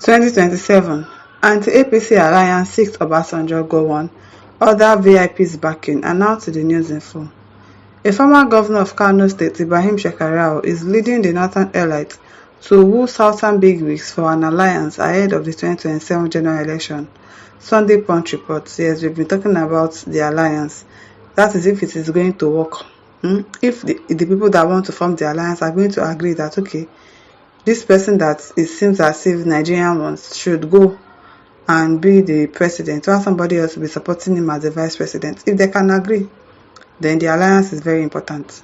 2027 Anti-APC Alliance seeks Obasanjo Gowon, other VIPs backing, announced to the News Info. A former governor of Kano State, Ibrahim Shekarau, is leading the Northern elite to woo Southern bigwigs for an alliance ahead of the 2027 general election. Sunday Punch reports. Yes, we've been talking about the alliance. That is if it is going to work. If the people that want to form the alliance are going to agree that, okay, this person that it seems as if Nigerian ones should go and be the president, while somebody else will be supporting him as the vice president. If they can agree, then the alliance is very important.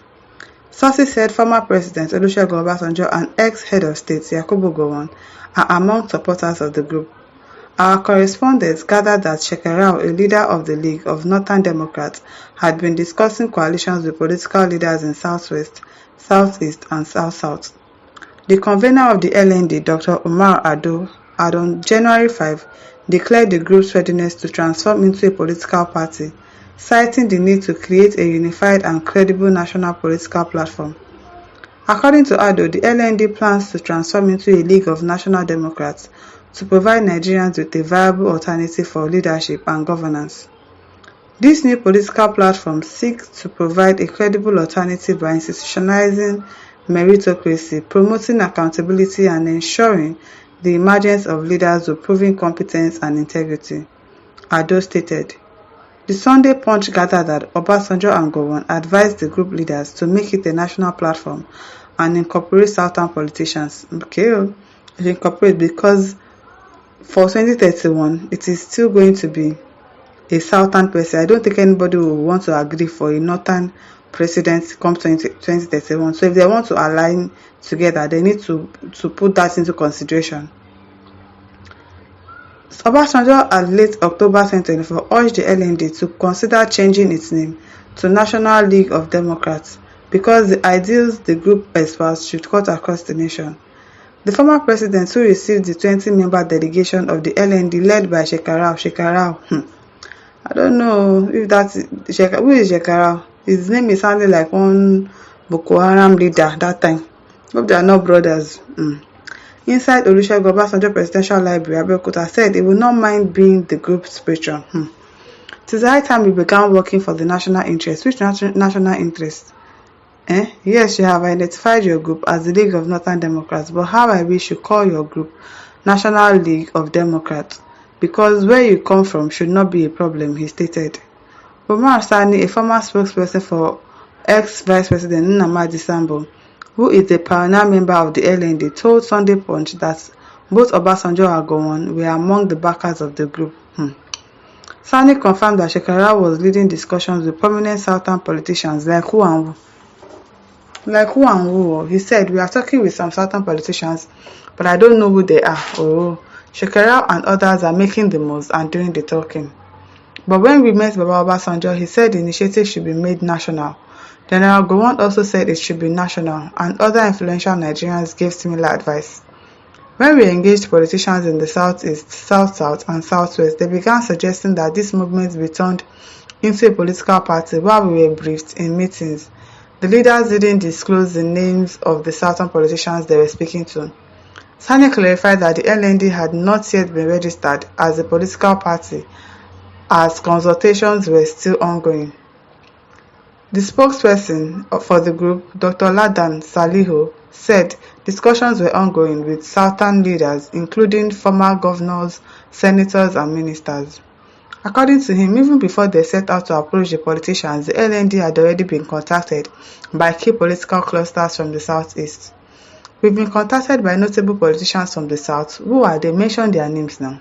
Sources said former President Olusegun Obasanjo and ex-head of state Yakubu Gowon are among supporters of the group. Our correspondents gathered that Shekarau, a leader of the League of Northern Democrats, had been discussing coalitions with political leaders in Southwest, Southeast, and South-South. The convener of the LND, Dr. Umar Ado, had on January 5 declared the group's readiness to transform into a political party, citing the need to create a unified and credible national political platform. According to Ado, the LND plans to transform into a League of National Democrats to provide Nigerians with a viable alternative for leadership and governance. This new political platform seeks to provide a credible alternative by institutionalizing meritocracy, promoting accountability, and ensuring the emergence of leaders with proven competence and integrity, Ado stated. The Sunday Punch gathered that Obasanjo and Gowon advised the group leaders to make it a national platform and incorporate Southern politicians. Okay, incorporate, because for 2031, it is still going to be a Southern person. I don't think anybody will want to agree for a Northern president come 2031. So if they want to align together, they need to put that into consideration. Obasanjo at late October 2024 urged the LND to consider changing its name to National League of Democrats because the ideals the group espoused should cut across the nation. The former president, who received the 20-member delegation of the LND led by Shekarau, I don't know if that's who is Shekarau. His name is sounding like one Boko Haram leader that time. Hope they are not brothers. Inside Olusegun Obasanjo Presidential Library, Abeokuta said he would not mind being the group's patron. It is the high time we began working for the national interest. Which national interest? Yes, you have identified your group as the League of Northern Democrats, but how I wish you call your group National League of Democrats, because where you come from should not be a problem, he stated. Umar Sani, a former spokesperson for ex-Vice President Nnamdi Sambo, who is a pioneer member of the LND, told Sunday Punch that both Obasanjo and Gowon were among the backers of the group. Sani confirmed that Shekarau was leading discussions with prominent Southern politicians like who and who. He said, "We are talking with some Southern politicians, but I don't know who they are." Shekarau and others are making the moves and doing the talking. But when we met Baba Obasanjo, he said the initiative should be made national. General Gowon also said it should be national, and other influential Nigerians gave similar advice. When we engaged politicians in the Southeast, South-South, and Southwest, they began suggesting that this movement be turned into a political party while we were briefed in meetings. The leaders didn't disclose the names of the Southern politicians they were speaking to. Sani clarified that the LND had not yet been registered as a political party, as consultations were still ongoing. The spokesperson for the group, Dr. Ladan Salihu, said discussions were ongoing with Southern leaders, including former governors, senators, and ministers. According to him, even before they set out to approach the politicians, the LND had already been contacted by key political clusters from the Southeast. We've been contacted by notable politicians from the South. Who are they? Mention their names now.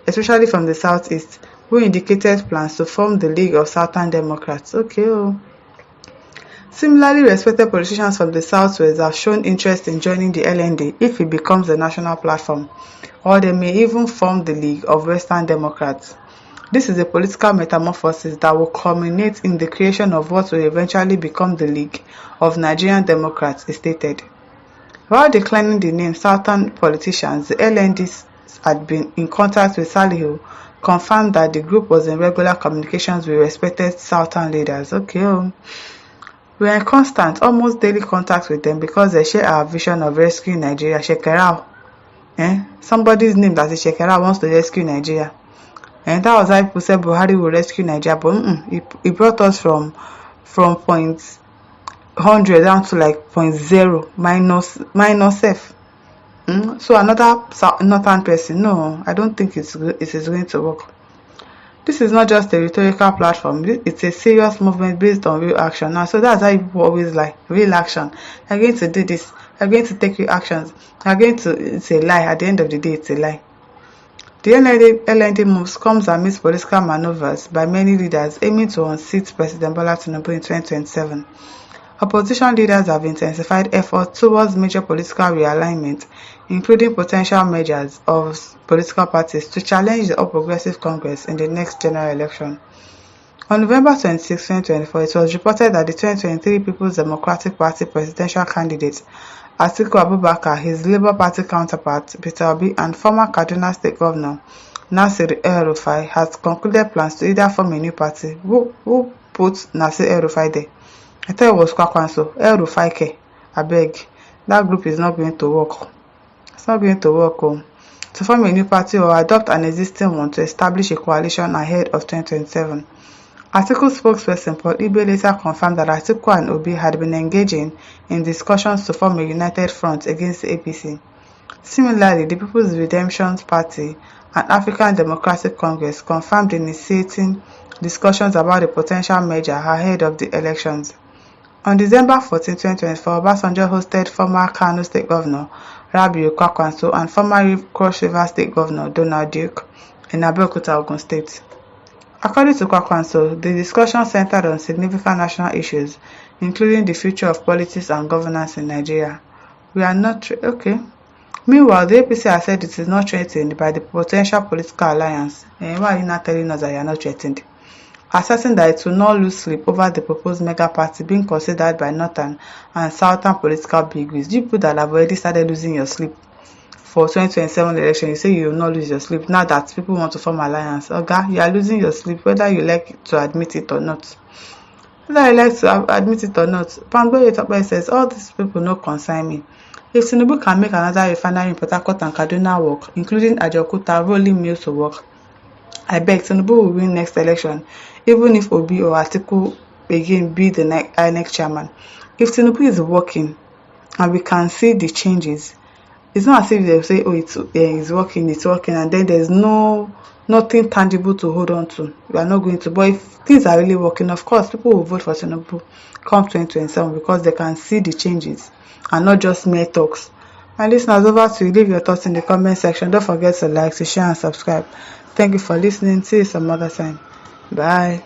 Especially from the Southeast, who indicated plans to form the League of Southern Democrats. Okay. Similarly, respected politicians from the Southwest have shown interest in joining the LND if it becomes a national platform, or they may even form the League of Western Democrats. This is a political metamorphosis that will culminate in the creation of what will eventually become the League of Nigerian Democrats, he stated. While declining the name Southern politicians, the LND had been in contact with Salihu, confirmed that the group was in regular communications with respected Southern leaders. Okay. We are in constant, almost daily contact with them because they share our vision of rescuing Nigeria. Shekarau Somebody's name that is Shekara wants to rescue Nigeria. And that was how people said Buhari will rescue Nigeria. But he brought us from point 100 down to like 0.0 minus F. So another northern person, no, I don't think it is going to work. This is not just a rhetorical platform, it's a serious movement based on real action. Now, so that's how people always like real action. You're going to do this, you're going to take real actions, it's a lie. At the end of the day, it's a lie. The LND moves comes amidst political maneuvers by many leaders aiming to unseat President Bola Tinubu in 2027. Opposition leaders have intensified efforts towards major political realignment, including potential mergers of political parties to challenge the All Progressive Congress in the next general election. On November 26, 2024, it was reported that the 2023 People's Democratic Party presidential candidate Atiku Abubakar, his Labour Party counterpart Peter Obi, and former Kaduna State Governor Nasir El-Rufai has concluded plans to either form a new party. Who put Nasir El-Rufai there? I thought it was Kwakwanso. El-Rufai ke. Abeg, that group is not going to work. It's not going to work. To form a new party or adopt an existing one to establish a coalition ahead of 2027. Atiku spokesperson Paul Ibe later confirmed that Atiku and Obi had been engaging in discussions to form a united front against the APC. Similarly, the People's Redemption Party and African Democratic Congress confirmed initiating discussions about a potential merger ahead of the elections. On December 14, 2024, Obasanjo hosted former Kano State Governor Rabiu Kwakwanso and former Cross River State Governor Donald Duke in Abeokuta, Ogun State. According to Kwakwanso, the discussion centered on significant national issues, including the future of politics and governance in Nigeria. We are not okay. Meanwhile, the APC has said it is not threatened by the potential political alliance. Why are you not telling us that you are not threatened? Asserting that it will not lose sleep over the proposed mega party being considered by northern and southern political bigwigs. You people that have already started losing your sleep for 2027 election, you say you will not lose your sleep now that people want to form alliance. Okay, you are losing your sleep whether you like to admit it or not. Whether you like to admit it or not. Pambo Yetope says all these people no concern me. If Tinubu can make another refinery in Port Harcourt and Kaduna work, including Ajaokuta rolling mills to work, I beg Tinubu will win next election, even if Obi or Atiku again be the INEC chairman. If Tinubu is working and we can see the changes, it's not as if they say, oh, it's working, and then there's nothing tangible to hold on to. We are not going to. But if things are really working, of course, people will vote for Tinubu come 2027 because they can see the changes and not just mere talks. My listeners, over to you. Leave your thoughts in the comment section. Don't forget to like, to share, and subscribe. Thank you for listening. See you some other time. Bye.